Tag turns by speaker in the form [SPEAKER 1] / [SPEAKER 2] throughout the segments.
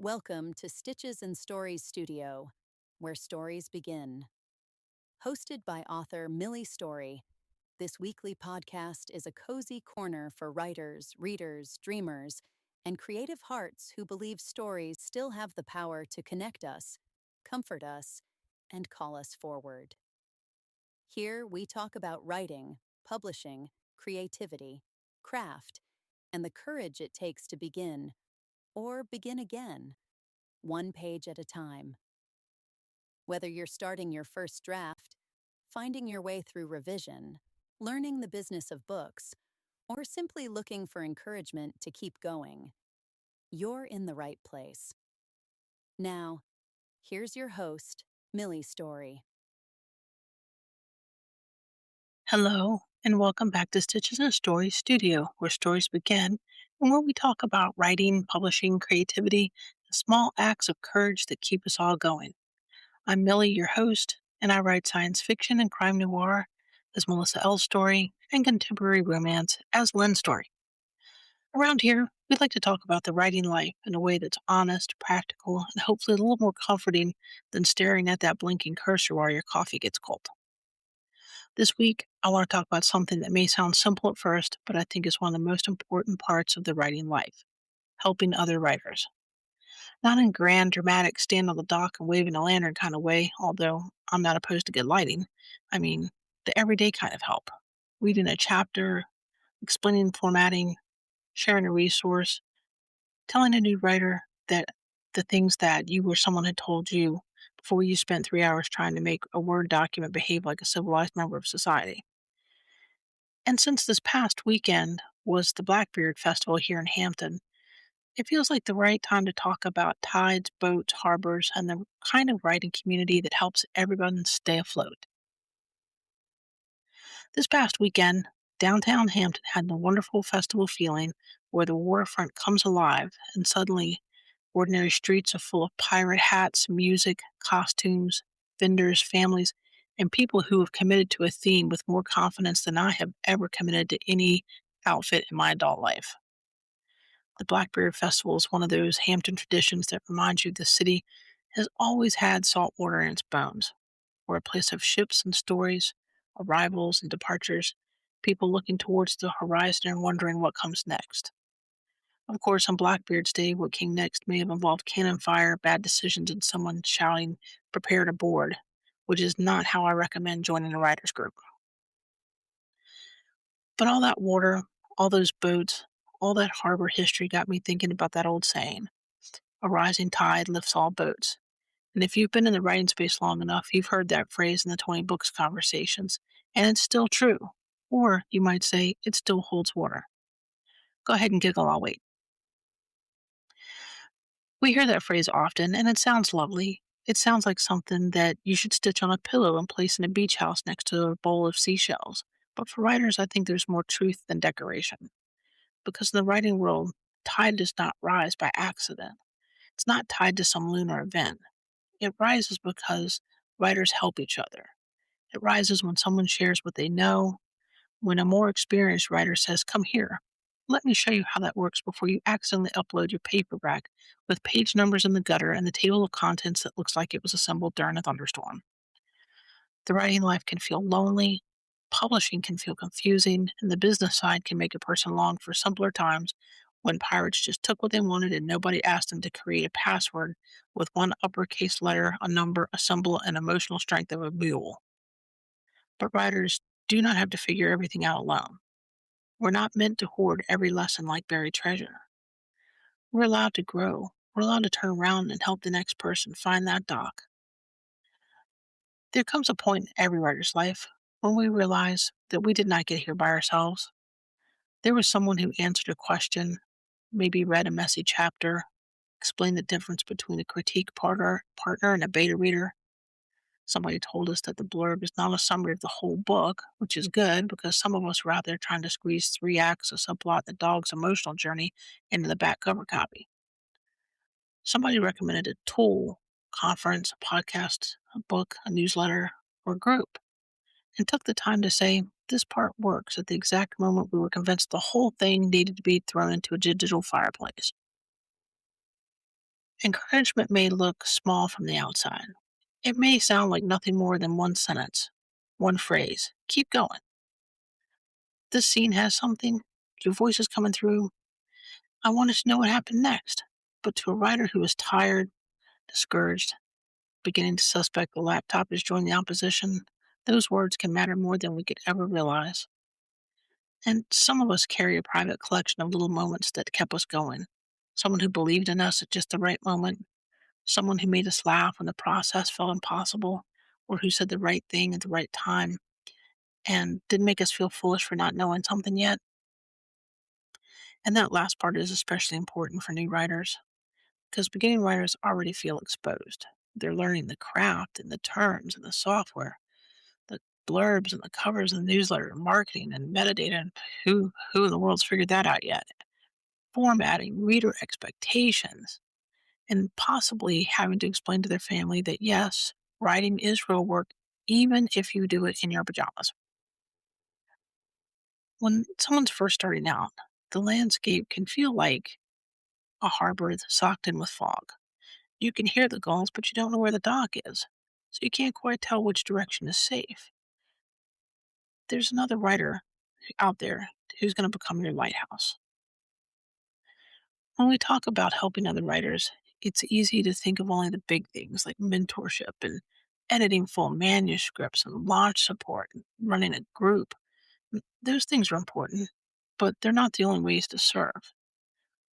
[SPEAKER 1] Welcome to Stitches and Stories Studio, where stories begin. Hosted by author Millie Story, this weekly podcast is a cozy corner for writers, readers, dreamers, and creative hearts who believe stories still have the power to connect us, comfort us, and call us forward. Here we talk about writing, publishing, creativity, craft, and the courage it takes to begin, or begin again, one page at a time. Whether you're starting your first draft, finding your way through revision, learning the business of books, or simply looking for encouragement to keep going, you're in the right place. Now, here's your host, Millie Story.
[SPEAKER 2] Hello, and welcome back to Stitches and Stories Studio, where stories begin and where we talk about writing, publishing, creativity, and small acts of courage that keep us all going. I'm Millie, your host, and I write science fiction and crime noir as Melissa L. Story and contemporary romance as Lynn Story. Around here, we like to talk about the writing life in a way that's honest, practical, and hopefully a little more comforting than staring at that blinking cursor while your coffee gets cold. This week, I want to talk about something that may sound simple at first, but I think is one of the most important parts of the writing life: helping other writers. Not in grand, dramatic, stand on the dock and waving a lantern kind of way, although I'm not opposed to good lighting. I mean, the everyday kind of help. Reading a chapter, explaining formatting, sharing a resource, telling a new writer that the things that you or someone had told you before you spent 3 hours trying to make a Word document behave like a civilized member of society. And since this past weekend was the Blackbeard Festival here in Hampton, it feels like the right time to talk about tides, boats, harbors, and the kind of writing community that helps everyone stay afloat. This past weekend, downtown Hampton had the wonderful festival feeling where the waterfront comes alive and suddenly ordinary streets are full of pirate hats, music, costumes, vendors, families, and people who have committed to a theme with more confidence than I have ever committed to any outfit in my adult life. The Blackberry Festival is one of those Hampton traditions that reminds you the city has always had salt water in its bones. We're a place of ships and stories, arrivals and departures, people looking towards the horizon and wondering what comes next. Of course, on Blackbeard's Day, what came next may have involved cannon fire, bad decisions, and someone shouting, "Prepare to board," which is not how I recommend joining a writer's group. But all that water, all those boats, all that harbor history got me thinking about that old saying: a rising tide lifts all boats. And if you've been in the writing space long enough, you've heard that phrase in the 20 books conversations, and it's still true. Or you might say it still holds water. Go ahead and giggle, I'll wait. We hear that phrase often, and it sounds lovely. It sounds like something that you should stitch on a pillow and place in a beach house next to a bowl of seashells. But for writers, I think there's more truth than decoration. Because in the writing world, tide does not rise by accident. It's not tied to some lunar event. It rises because writers help each other. It rises when someone shares what they know, when a more experienced writer says, "Come here, let me show you how that works," before you accidentally upload your paperback with page numbers in the gutter and the table of contents that looks like it was assembled during a thunderstorm. The writing life can feel lonely, publishing can feel confusing, and the business side can make a person long for simpler times when pirates just took what they wanted and nobody asked them to create a password with one uppercase letter, a number, a symbol, and emotional strength of a mule. But writers do not have to figure everything out alone. We're not meant to hoard every lesson like buried treasure. We're allowed to grow. We're allowed to turn around and help the next person find that dock. There comes a point in every writer's life when we realize that we did not get here by ourselves. There was someone who answered a question, maybe read a messy chapter, explained the difference between a critique partner and a beta reader. Somebody told us that the blurb is not a summary of the whole book, which is good because some of us were out there trying to squeeze 3 acts of subplot the dog's emotional journey into the back cover copy. Somebody recommended a tool, conference, a podcast, a book, a newsletter, or group, and took the time to say, "This part works," at the exact moment we were convinced the whole thing needed to be thrown into a digital fireplace. Encouragement may look small from the outside. It may sound like nothing more than one sentence, one phrase. Keep going. This scene has something. Your voice is coming through. I wanted to know what happened next. But to a writer who is tired, discouraged, beginning to suspect the laptop is joining the opposition, those words can matter more than we could ever realize. And some of us carry a private collection of little moments that kept us going. Someone who believed in us at just the right moment, someone who made us laugh when the process felt impossible, or who said the right thing at the right time and didn't make us feel foolish for not knowing something yet. And that last part is especially important for new writers because beginning writers already feel exposed. They're learning the craft and the terms and the software, the blurbs and the covers and the newsletter, marketing and metadata, and who in the world's figured that out yet? Formatting, reader expectations, and possibly having to explain to their family that yes, writing is real work, even if you do it in your pajamas. When someone's first starting out, the landscape can feel like a harbor that's socked in with fog. You can hear the gulls, but you don't know where the dock is, so you can't quite tell which direction is safe. There's another writer out there who's going to become your lighthouse. When we talk about helping other writers, it's easy to think of only the big things like mentorship and editing full manuscripts and launch support and running a group. Those things are important, but they're not the only ways to serve.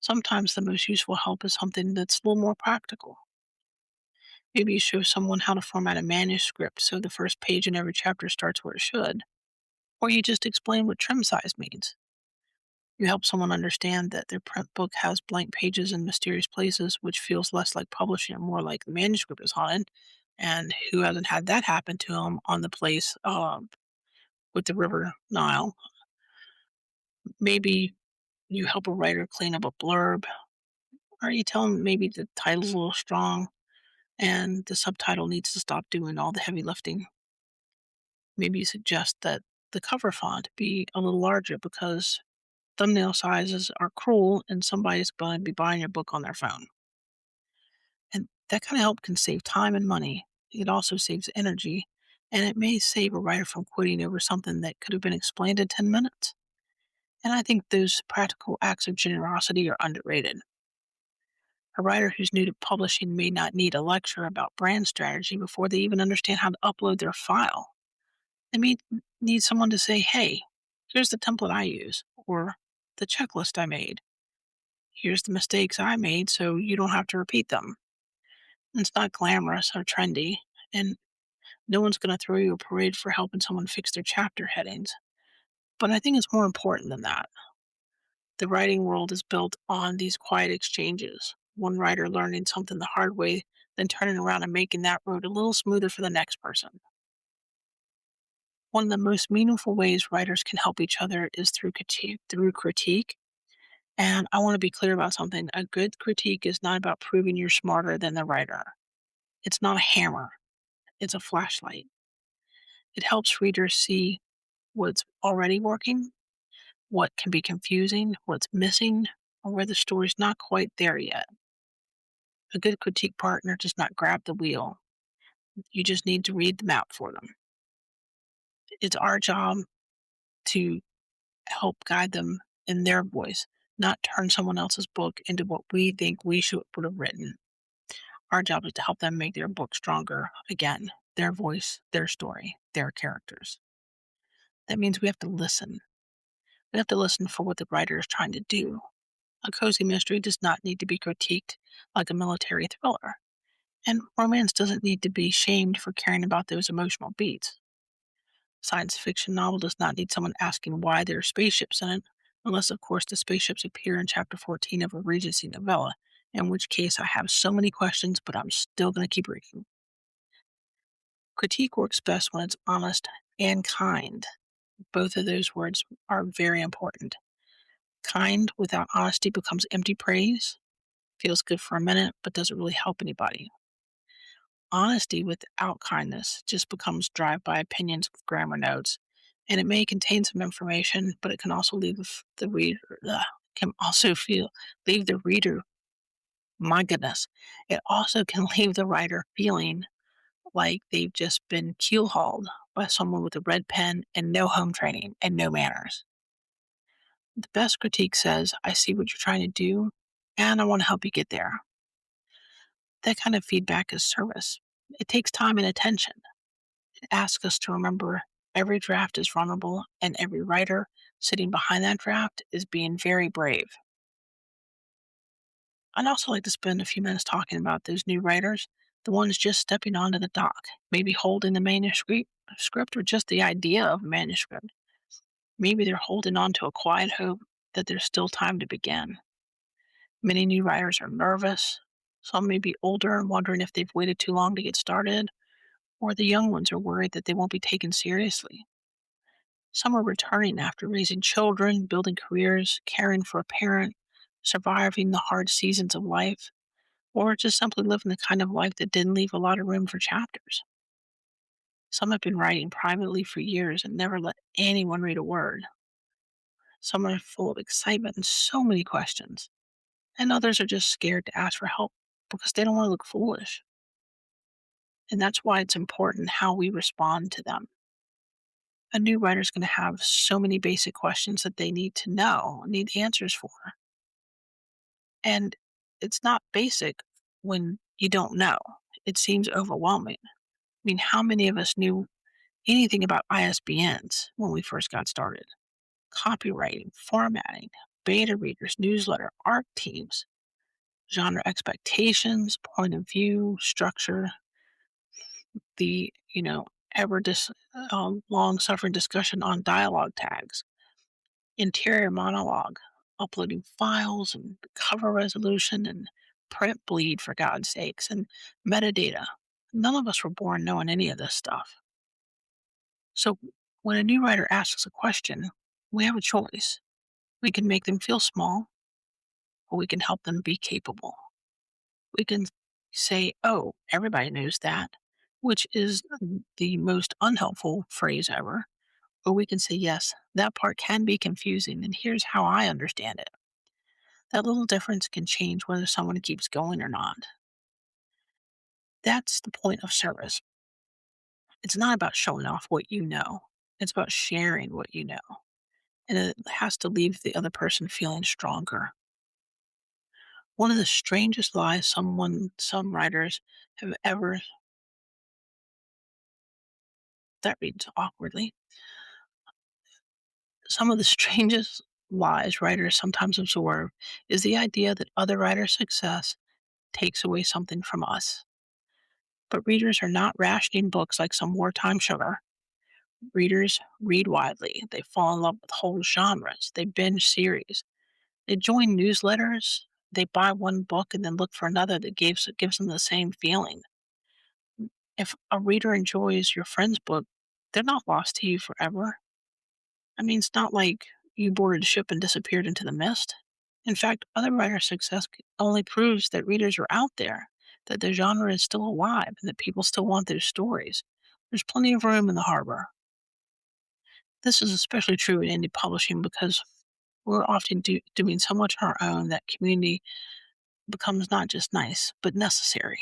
[SPEAKER 2] Sometimes the most useful help is something that's a little more practical. Maybe you show someone how to format a manuscript so the first page in every chapter starts where it should, or you just explain what trim size means. You help someone understand that their print book has blank pages in mysterious places, which feels less like publishing and more like the manuscript is haunted. And who hasn't had that happen to them on the place with the River Nile? Maybe you help a writer clean up a blurb, or you tell them maybe the title's a little strong and the subtitle needs to stop doing all the heavy lifting. Maybe you suggest that the cover font be a little larger because thumbnail sizes are cruel and somebody's going to be buying your book on their phone. And that kind of help can save time and money. It also saves energy, and it may save a writer from quitting over something that could have been explained in 10 minutes. And I think those practical acts of generosity are underrated. A writer who's new to publishing may not need a lecture about brand strategy before they even understand how to upload their file. They may need someone to say, hey, here's the template I use, or the checklist I made. Here's the mistakes I made so you don't have to repeat them. It's not glamorous or trendy, and no one's going to throw you a parade for helping someone fix their chapter headings. But I think it's more important than that. The writing world is built on these quiet exchanges. One writer learning something the hard way, then turning around and making that road a little smoother for the next person. One of the most meaningful ways writers can help each other is through critique. And I want to be clear about something. A good critique is not about proving you're smarter than the writer. It's not a hammer, it's a flashlight. It helps readers see what's already working, what can be confusing, what's missing, or where the story's not quite there yet. A good critique partner does not grab the wheel. You just need to read the map for them. It's our job to help guide them in their voice, not turn someone else's book into what we think we should would have written. Our job is to help them make their book stronger again, their voice, their story, their characters. That means we have to listen. We have to listen for what the writer is trying to do. A cozy mystery does not need to be critiqued like a military thriller, and romance doesn't need to be shamed for caring about those emotional beats. Science fiction novel does not need someone asking why there are spaceships in it, unless, of course, the spaceships appear in chapter 14 of a Regency novella, in which case I have so many questions, but I'm still going to keep reading. Critique works best when it's honest and kind. Both of those words are very important. Kind without honesty becomes empty praise, feels good for a minute, but doesn't really help anybody. Honesty without kindness just becomes drive-by opinions with grammar notes, and it may contain some information, but it can also leave the reader can also feel leave the reader My goodness. It also can leave the writer feeling like they've just been keel-hauled by someone with a red pen and no home training and no manners. The best critique says, I see what you're trying to do, and I want to help you get there. That kind of feedback is service. It takes time and attention. It asks us to remember every draft is runnable, and every writer sitting behind that draft is being very brave. I'd also like to spend a few minutes talking about those new writers, the ones just stepping onto the dock, maybe holding the manuscript or just the idea of a manuscript. Maybe they're holding on to a quiet hope that there's still time to begin. Many new writers are nervous. Some may be older and wondering if they've waited too long to get started, or the young ones are worried that they won't be taken seriously. Some are returning after raising children, building careers, caring for a parent, surviving the hard seasons of life, or just simply living the kind of life that didn't leave a lot of room for chapters. Some have been writing privately for years and never let anyone read a word. Some are full of excitement and so many questions, and others are just scared to ask for help because they don't want to look foolish. And that's why it's important how we respond to them. A new writer is going to have so many basic questions that they need to know, need answers for. And it's not basic when you don't know. It seems overwhelming. I mean, how many of us knew anything about ISBNs when we first got started? Copywriting, formatting, beta readers, newsletter, art teams, genre expectations, point of view, structure, the, ever long suffering discussion on dialogue tags, interior monologue, uploading files and cover resolution and print bleed for God's sakes and metadata. None of us were born knowing any of this stuff. So when a new writer asks a question, we have a choice. We can make them feel small, or we can help them be capable. We can say, oh, everybody knows that, which is the most unhelpful phrase ever. Or we can say, yes, that part can be confusing, and here's how I understand it. That little difference can change whether someone keeps going or not. That's the point of service. It's not about showing off what you know, it's about sharing what you know. And it has to leave the other person feeling stronger. One of the strangest lies some writers have ever that reads awkwardly. Some of the strangest lies writers sometimes absorb is the idea that other writers' success takes away something from us. But readers are not rationing books like some wartime sugar. Readers read widely. They fall in love with whole genres. They binge series. They join newsletters. They buy one book and then look for another that gives them the same feeling. If a reader enjoys your friend's book, they're not lost to you forever. I mean, it's not like you boarded a ship and disappeared into the mist. In fact, other writers' success only proves that readers are out there, that the genre is still alive, and that people still want their stories. There's plenty of room in the harbor. This is especially true in indie publishing because we're often doing so much on our own that community becomes not just nice, but necessary.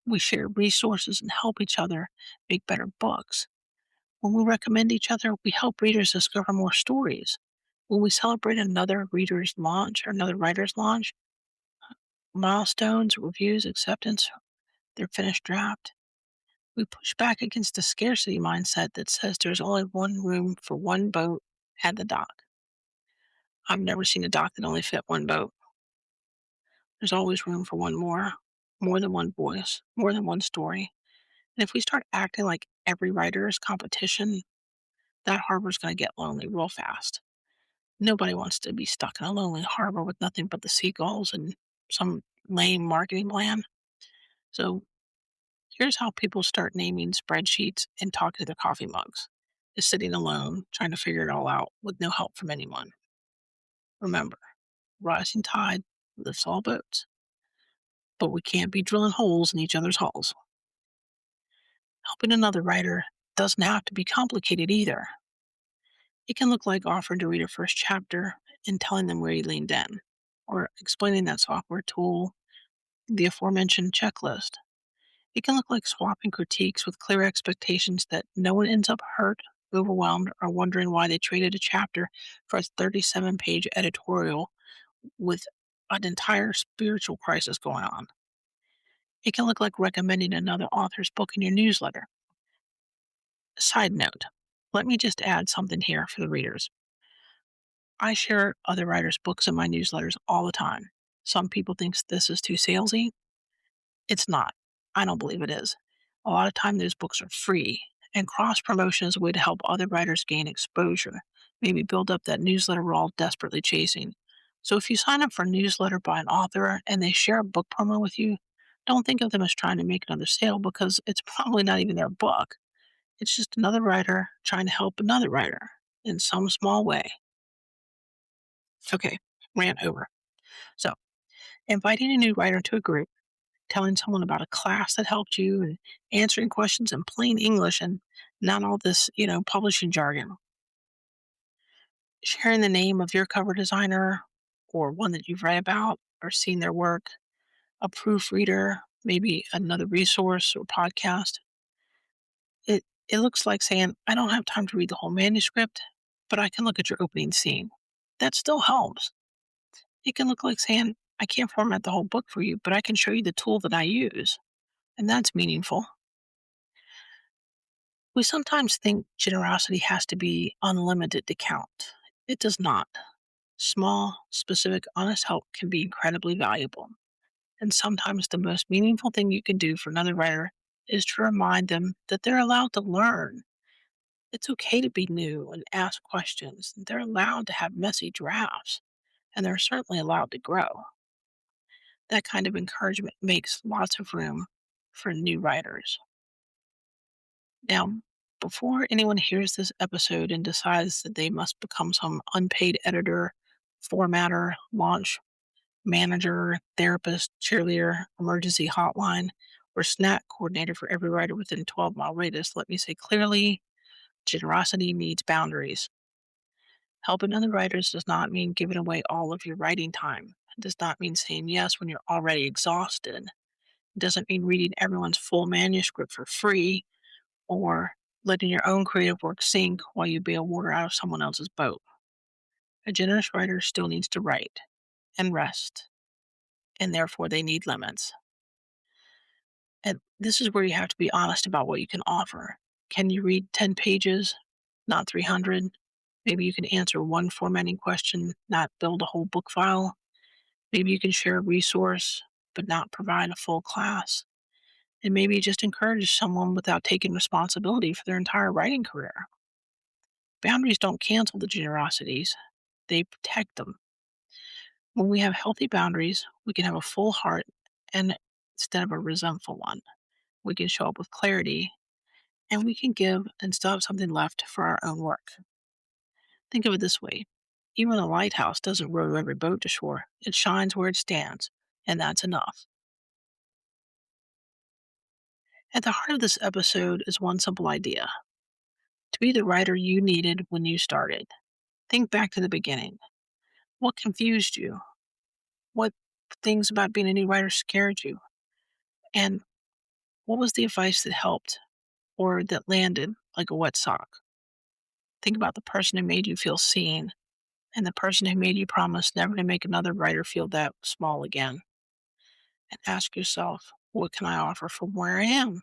[SPEAKER 2] We share resources and help each other make better books. When we recommend each other, we help readers discover more stories. When we celebrate another reader's launch or another writer's launch, milestones, reviews, acceptance, their finished draft, we push back against the scarcity mindset that says there's only one room for one boat at the dock. I've never seen a dock that only fit one boat. There's always room for one more than one voice, more than one story. And if we start acting like every writer is competition, that harbor's going to get lonely real fast. Nobody wants to be stuck in a lonely harbor with nothing but the seagulls and some lame marketing plan. So here's how people start naming spreadsheets and talking to their coffee mugs. Just sitting alone, trying to figure it all out with no help from anyone. Remember, rising tide lifts all boats, but we can't be drilling holes in each other's hulls. Helping another writer doesn't have to be complicated either. It can look like offering to read a first chapter and telling them where you leaned in, or explaining that software tool the aforementioned checklist. It can look like swapping critiques with clear expectations that no one ends up hurt, overwhelmed, or wondering why they traded a chapter for a 37-page editorial with an entire spiritual crisis going on. It can look like recommending another author's book in your newsletter. Side note, let me just add something here for the readers. I share other writers' books in my newsletters all the time. Some people think this is too salesy. It's not. I don't believe it is. A lot of time those books are free, and cross promotion is a way to help other writers gain exposure, maybe build up that newsletter we're all desperately chasing. So if you sign up for a newsletter by an author and they share a book promo with you, don't think of them as trying to make another sale because it's probably not even their book. It's just another writer trying to help another writer in some small way. Okay, rant over. So, inviting a new writer to a group, telling someone about a class that helped you, and answering questions in plain English and not all this, publishing jargon. Sharing the name of your cover designer or one that you've read about or seen their work, a proofreader, maybe another resource or podcast. It looks like saying, I don't have time to read the whole manuscript, but I can look at your opening scene. That still helps. It can look like saying, I can't format the whole book for you, but I can show you the tool that I use. And that's meaningful. We sometimes think generosity has to be unlimited to count. It does not. Small, specific, honest help can be incredibly valuable. And sometimes the most meaningful thing you can do for another writer is to remind them that they're allowed to learn. It's okay to be new and ask questions. They're allowed to have messy drafts, and they're certainly allowed to grow. That kind of encouragement makes lots of room for new writers. Now, before anyone hears this episode and decides that they must become some unpaid editor, formatter, launch manager, therapist, cheerleader, emergency hotline, or snack coordinator for every writer within a 12-mile radius, let me say clearly, generosity needs boundaries. Helping other writers does not mean giving away all of your writing time. It does not mean saying yes when you're already exhausted. It doesn't mean reading everyone's full manuscript for free or letting your own creative work sink while you bail water out of someone else's boat. A generous writer still needs to write and rest, and therefore they need limits. And this is where you have to be honest about what you can offer. Can you read 10 pages, not 300? Maybe you can answer one formatting question, not build a whole book file. Maybe you can share a resource, but not provide a full class. And maybe just encourage someone without taking responsibility for their entire writing career. Boundaries don't cancel the generosities, they protect them. When we have healthy boundaries, we can have a full heart and instead of a resentful one. We can show up with clarity and we can give and still have something left for our own work. Think of it this way. Even a lighthouse doesn't row every boat to shore. It shines where it stands, and that's enough. At the heart of this episode is one simple idea. To be the writer you needed when you started. Think back to the beginning. What confused you? What things about being a new writer scared you? And what was the advice that helped or that landed like a wet sock? Think about the person who made you feel seen and the person who made you promise never to make another writer feel that small again. And ask yourself, what can I offer from where I am?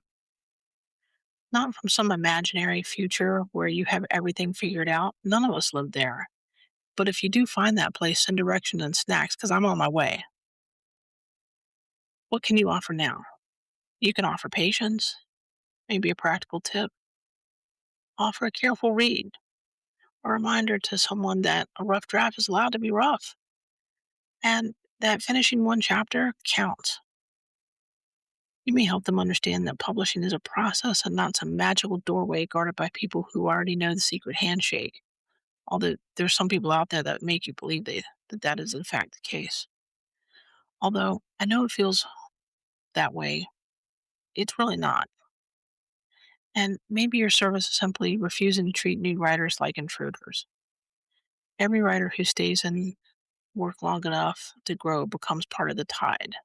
[SPEAKER 2] Not from some imaginary future where you have everything figured out. None of us live there. But if you do find that place, send directions and snacks because I'm on my way. What can you offer now? You can offer patience, maybe a practical tip, offer a careful read, a reminder to someone that a rough draft is allowed to be rough and that finishing one chapter counts. You may help them understand that publishing is a process and not some magical doorway guarded by people who already know the secret handshake. Although there's some people out there that make you believe that is in fact the case. Although I know it feels that way, it's really not. And maybe your service is simply refusing to treat new writers like intruders. Every writer who stays in work long enough to grow becomes part of the tide.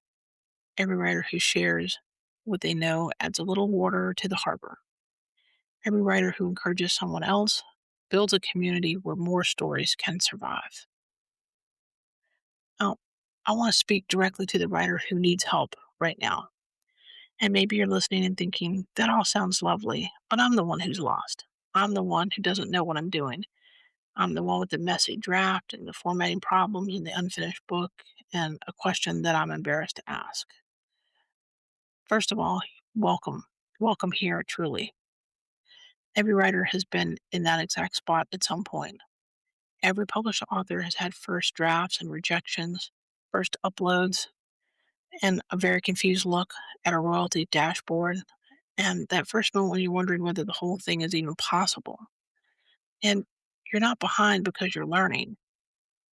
[SPEAKER 2] Every writer who shares what they know adds a little water to the harbor. Every writer who encourages someone else builds a community where more stories can survive. Now, I want to speak directly to the writer who needs help right now. And maybe you're listening and thinking, that all sounds lovely, but I'm the one who's lost. I'm the one who doesn't know what I'm doing. I'm the one with the messy draft and the formatting problems and the unfinished book and a question that I'm embarrassed to ask. First of all, welcome. Welcome here, truly. Every writer has been in that exact spot at some point. Every published author has had first drafts and rejections, first uploads, and a very confused look at a royalty dashboard. And that first moment when you're wondering whether the whole thing is even possible. And you're not behind because you're learning.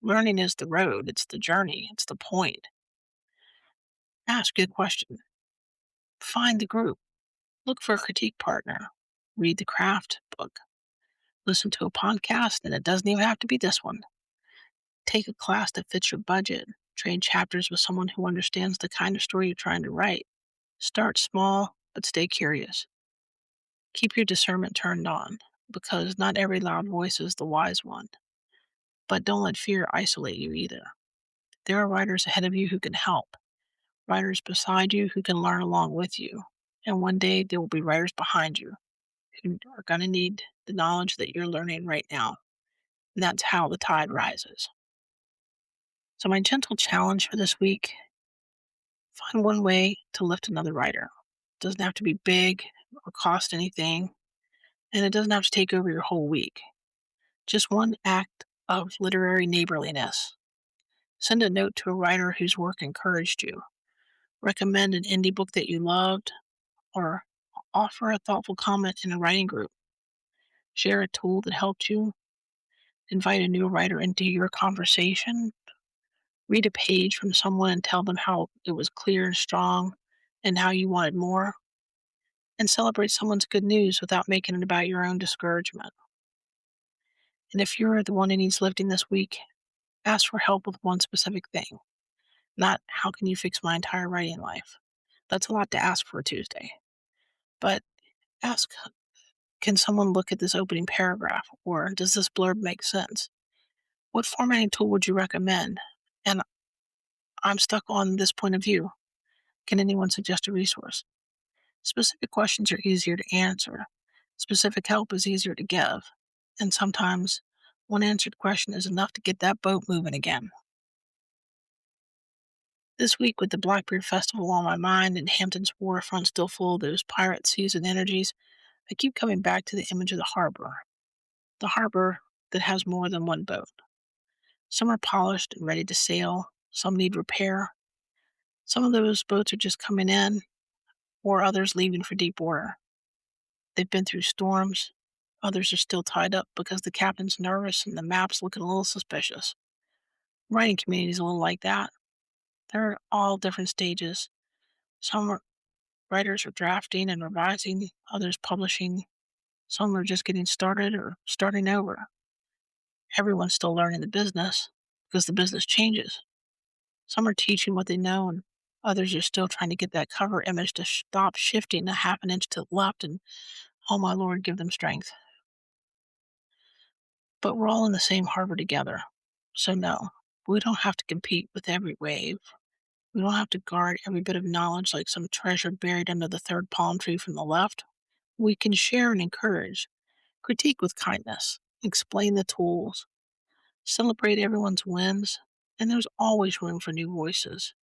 [SPEAKER 2] Learning is the road, it's the journey, it's the point. Ask good question. Find the group. Look for a critique partner. Read the craft book. Listen to a podcast, and it doesn't even have to be this one. Take a class that fits your budget. Trade chapters with someone who understands the kind of story you're trying to write. Start small, but stay curious. Keep your discernment turned on, because not every loud voice is the wise one. But don't let fear isolate you either. There are writers ahead of you who can help, writers beside you who can learn along with you. And one day there will be writers behind you who are going to need the knowledge that you're learning right now. And that's how the tide rises. So, my gentle challenge for this week, find one way to lift another writer. It doesn't have to be big or cost anything, and it doesn't have to take over your whole week. Just one act of literary neighborliness. Send a note to a writer whose work encouraged you. Recommend an indie book that you loved, or offer a thoughtful comment in a writing group. Share a tool that helped you. Invite a new writer into your conversation. Read a page from someone and tell them how it was clear and strong and how you wanted more. And celebrate someone's good news without making it about your own discouragement. And if you're the one who needs lifting this week, ask for help with one specific thing, not how can you fix my entire writing life. That's a lot to ask for a Tuesday. But ask, can someone look at this opening paragraph? Or does this blurb make sense? What formatting tool would you recommend? And I'm stuck on this point of view. Can anyone suggest a resource? Specific questions are easier to answer. Specific help is easier to give. And sometimes one answered question is enough to get that boat moving again. This week, with the Blackbeard Festival on my mind and Hampton's waterfront still full of those pirate season energies, I keep coming back to the image of the harbor. The harbor that has more than one boat. Some are polished and ready to sail, some need repair. Some of those boats are just coming in, or others leaving for deep water. They've been through storms, others are still tied up because the captain's nervous and the map's looking a little suspicious. Writing community's a little like that. They're all different stages. Writers are drafting and revising, others publishing. Some are just getting started or starting over. Everyone's still learning the business because the business changes. Some are teaching what they know, and others are still trying to get that cover image to stop shifting a half an inch to the left, and oh my Lord, give them strength. But we're all in the same harbor together. So, no, we don't have to compete with every wave. We don't have to guard every bit of knowledge like some treasure buried under the third palm tree from the left. We can share and encourage, critique with kindness, explain the tools, celebrate everyone's wins, and there's always room for new voices.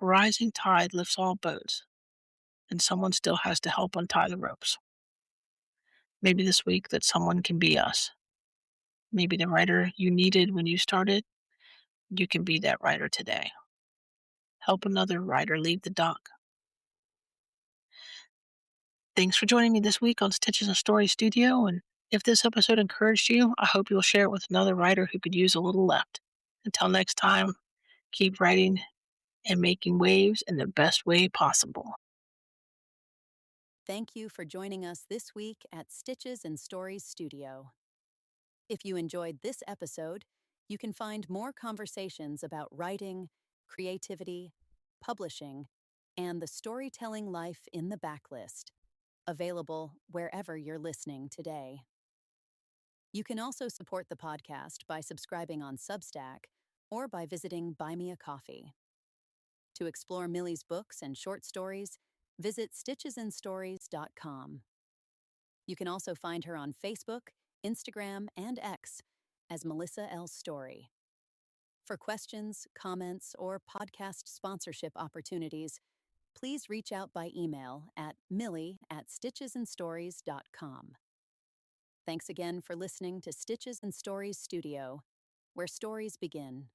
[SPEAKER 2] A rising tide lifts all boats, and someone still has to help untie the ropes. Maybe this week that someone can be us. Maybe the writer you needed when you started, you can be that writer today. Help another writer leave the dock. Thanks for joining me this week on Stitches and Story Studio, and if this episode encouraged you, I hope you'll share it with another writer who could use a little lift. Until next time, keep writing and making waves in the best way possible.
[SPEAKER 1] Thank you for joining us this week at Stitches and Stories Studio. If you enjoyed this episode, you can find more conversations about writing, creativity, publishing, and The Storytelling Life in the Backlist, available wherever you're listening today. You can also support the podcast by subscribing on Substack or by visiting Buy Me a Coffee. To explore Millie's books and short stories, visit stitchesandstories.com. You can also find her on Facebook, Instagram, and X as Melissa L. Story. For questions, comments, or podcast sponsorship opportunities, please reach out by email at millie@stitchesandstories.com. Thanks again for listening to Stitches and Stories Studio, where stories begin.